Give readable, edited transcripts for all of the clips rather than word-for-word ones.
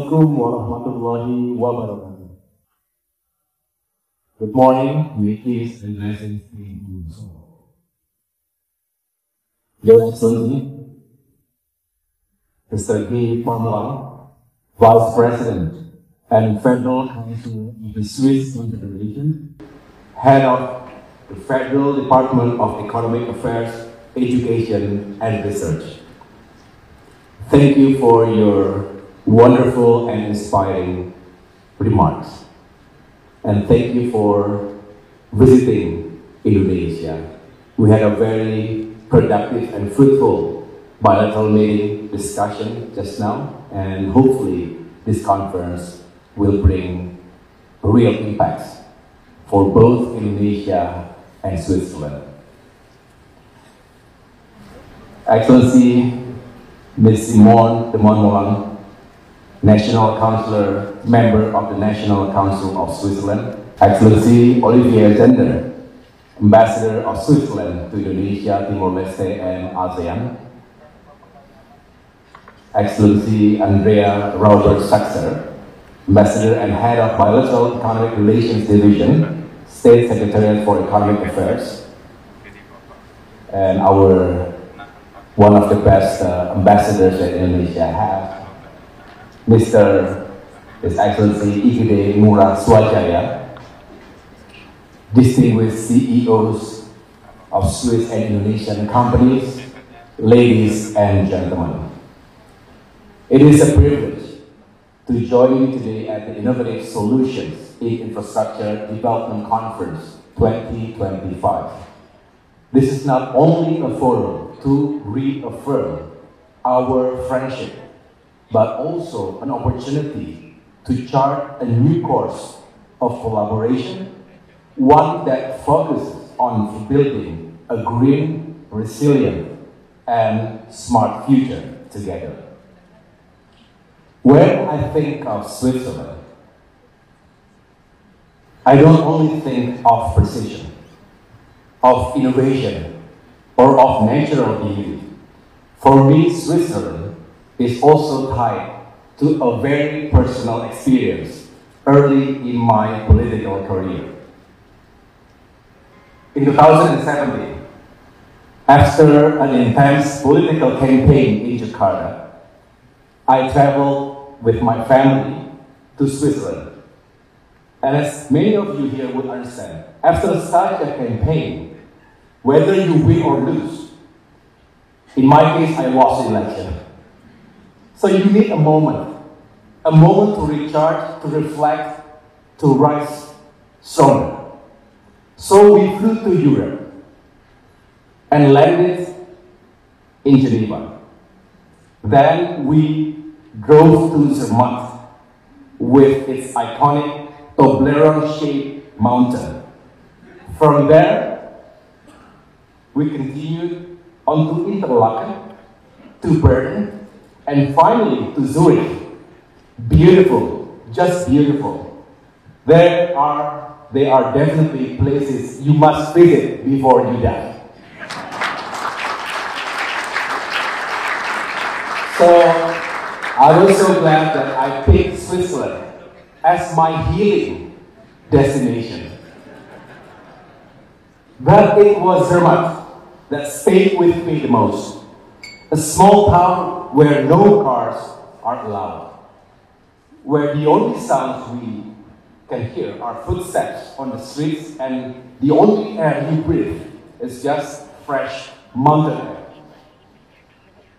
Assalamualaikum warahmatullahi wabarakatuh. Good morning, may peace and blessings be with you all. Your Excellency, Mr. Guy Parmelan, Vice President and Federal Council of the Swiss Confederation, Head of the Federal Department of Economic Affairs, Education and Research. Thank you for your wonderful and inspiring remarks. And thank you for visiting Indonesia. We had a very productive and fruitful bilateral meeting discussion just now, and hopefully this conference will bring real impacts for both Indonesia and Switzerland. Excellency Ms. Simone de Montmollin, National Councillor, member of the National Council of Switzerland, Excellency Olivier Zender, Ambassador of Switzerland to Indonesia, Timor-Leste and ASEAN, Excellency Andrea Robert-Saxer, Ambassador and Head of Bilateral Economic Relations Division, State Secretariat for Economic Affairs, and one of the best ambassadors that Indonesia has, His Excellency Igede Ngurah Swajaya, distinguished CEOs of Swiss and Indonesian companies, ladies and gentlemen. It is a privilege to join you today at the Innovative Solutions in Infrastructure Development Conference 2025. This is not only a forum to reaffirm our friendship, but also an opportunity to chart a new course of collaboration, one that focuses on building a green, resilient, and smart future together. When I think of Switzerland, I don't only think of precision, of innovation, or of natural beauty. For me, Switzerland is also tied to a very personal experience early in my political career. In 2017, after an intense political campaign in Jakarta, I traveled with my family to Switzerland. And as many of you here would understand, after such a campaign, whether you win or lose, in my case, I lost the election. So you need a moment to recharge, to reflect, to rise stronger. So we flew to Europe and landed in Geneva. Then we drove to Zermatt with its iconic Toblerone-shaped mountain. From there, we continued on to Interlaken, to Bern, and finally to Zurich. Beautiful, just beautiful. They are definitely places you must visit before you die. So I was so glad that I picked Switzerland as my healing destination. But it was Zermatt that stayed with me the most. A small town where no cars are allowed, where the only sounds we can hear are footsteps on the streets, and the only air you breathe is just fresh mountain air.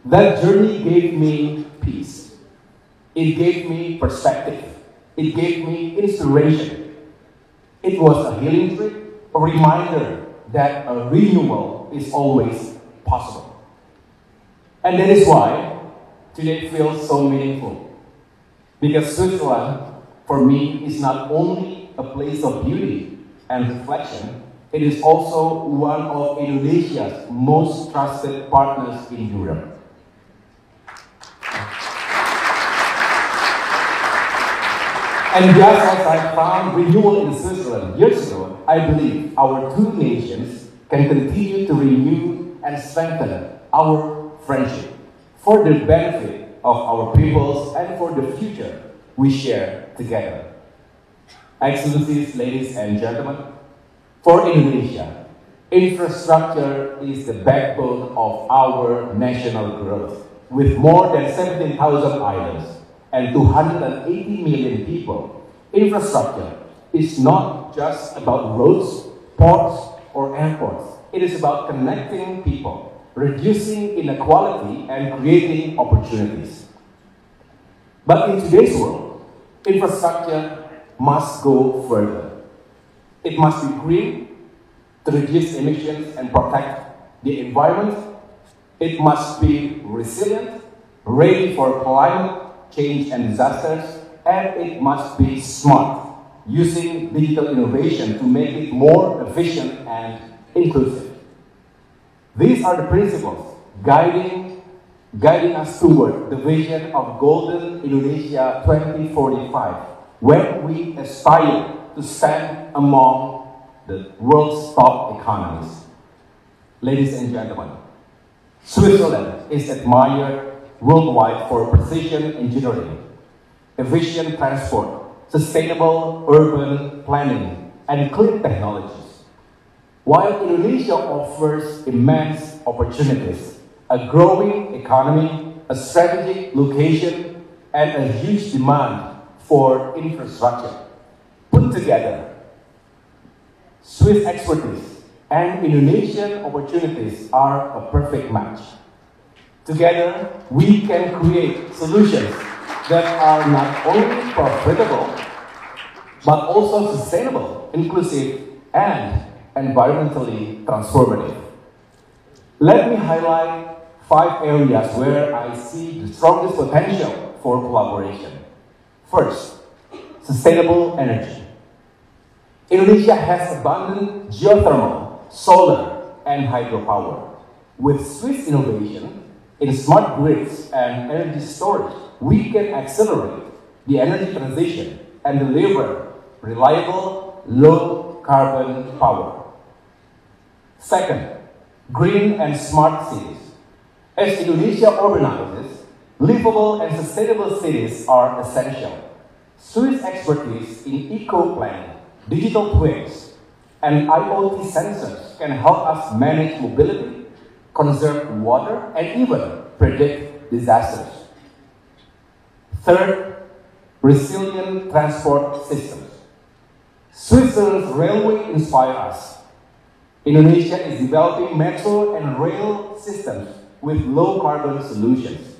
That journey gave me peace. It gave me perspective. It gave me inspiration. It was a healing trip, a reminder that a renewal is always possible. And that is why today feels so meaningful. Because Switzerland, for me, is not only a place of beauty and reflection, it is also one of Indonesia's most trusted partners in Europe. And just as I found renewal in Switzerland years ago, I believe our two nations can continue to renew and strengthen our friendship for the benefit of our peoples and for the future we share together. Excellencies, ladies and gentlemen, for Indonesia, infrastructure is the backbone of our national growth. With more than 17,000 islands and 280 million people, infrastructure is not just about roads, ports, or airports. It is about connecting people, reducing inequality, and creating opportunities. But in today's world, infrastructure must go further. It must be green to reduce emissions and protect the environment. It must be resilient, ready for climate change and disasters, and it must be smart, using digital innovation to make it more efficient and inclusive. These are the principles guiding us toward the vision of Golden Indonesia 2045, when we aspire to stand among the world's top economies. Ladies and gentlemen, Switzerland is admired worldwide for precision engineering, efficient transport, sustainable urban planning, and clean technologies. While Indonesia offers immense opportunities, a growing economy, a strategic location, and a huge demand for infrastructure, put together, Swiss expertise and Indonesian opportunities are a perfect match. Together, we can create solutions that are not only profitable, but also sustainable, inclusive, and environmentally transformative. Let me highlight 5 areas where I see the strongest potential for collaboration. First, sustainable energy. Indonesia has abundant geothermal, solar, and hydropower. With Swiss innovation in smart grids and energy storage, we can accelerate the energy transition and deliver reliable, low-carbon power. Second, green and smart cities. As Indonesia urbanizes, livable and sustainable cities are essential. Swiss expertise in eco-planning, digital twins, and IoT sensors can help us manage mobility, conserve water, and even predict disasters. Third, resilient transport systems. Switzerland's railway inspire us. Indonesia is developing metro and rail systems with low-carbon solutions.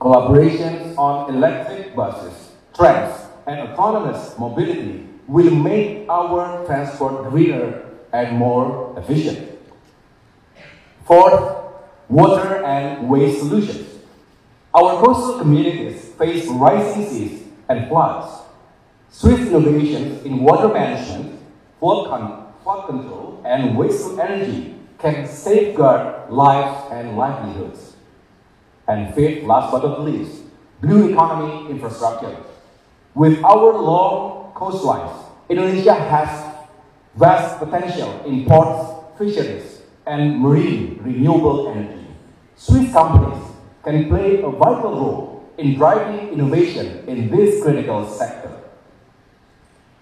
Collaborations on electric buses, trams, and autonomous mobility will make our transport greener and more efficient. Fourth, water and waste solutions. Our coastal communities face rising seas and floods. Swiss innovations in water management, flood control, and wasteful energy can safeguard lives and livelihoods. And fifth, last but not least, blue economy infrastructure. With our long coastlines, Indonesia has vast potential in ports, fisheries, and marine renewable energy. Swiss companies can play a vital role in driving innovation in this critical sector.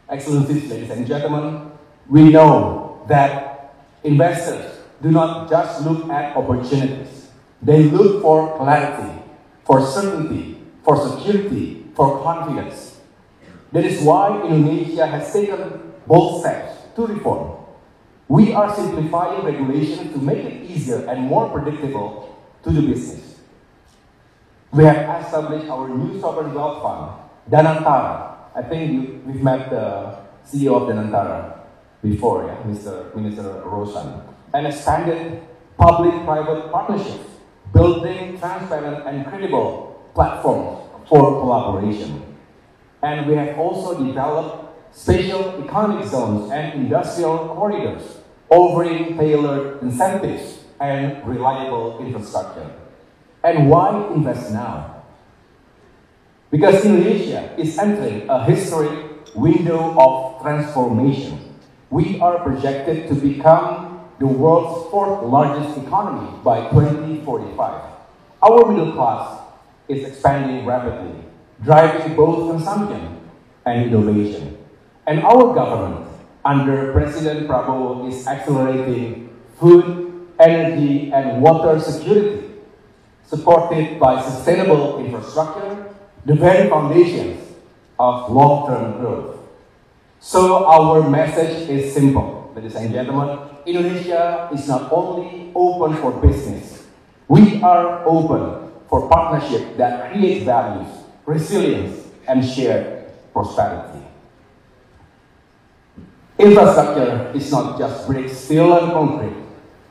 Excellencies, ladies and gentlemen, we know that investors do not just look at opportunities. They look for clarity, for certainty, for security, for confidence. That is why Indonesia has taken bold steps to reform. We are simplifying regulations to make it easier and more predictable to do business. We have established our new sovereign wealth fund, Danantara. I think we've met the CEO of Danantara before, yeah, Mr. Minister Roshan, and expanded public-private partnerships, building transparent and credible platforms for collaboration. And we have also developed special economic zones and industrial corridors, offering tailored incentives and reliable infrastructure. And why invest now? Because Indonesia is entering a historic window of transformation. We are projected to become the world's 4th largest economy by 2045. Our middle class is expanding rapidly. driving both consumption and innovation. And our government, under President Prabowo, is accelerating food, energy, and water security, supported by sustainable infrastructure, the very foundations of long-term growth. So our message is simple, ladies and gentlemen. Indonesia is not only open for business, we are open for partnership that creates values, resilience, and shared prosperity. Infrastructure is not just bricks, steel, and concrete.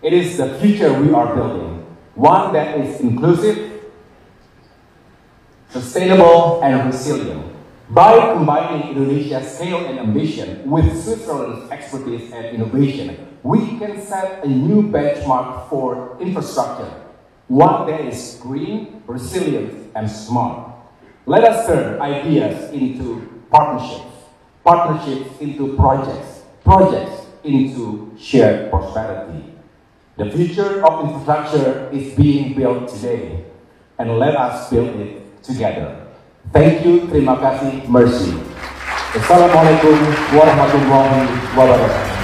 It is the future we are building, one that is inclusive, sustainable, and resilient. By combining Indonesia's scale and ambition with Switzerland's expertise and innovation, we can set a new benchmark for infrastructure, one that is green, resilient, and smart. Let us turn ideas into partnerships, partnerships into projects, projects into shared prosperity. The future of infrastructure is being built today, and let us build it together. Thank you, terima kasih, mercy. Assalamualaikum warahmatullahi wabarakatuh.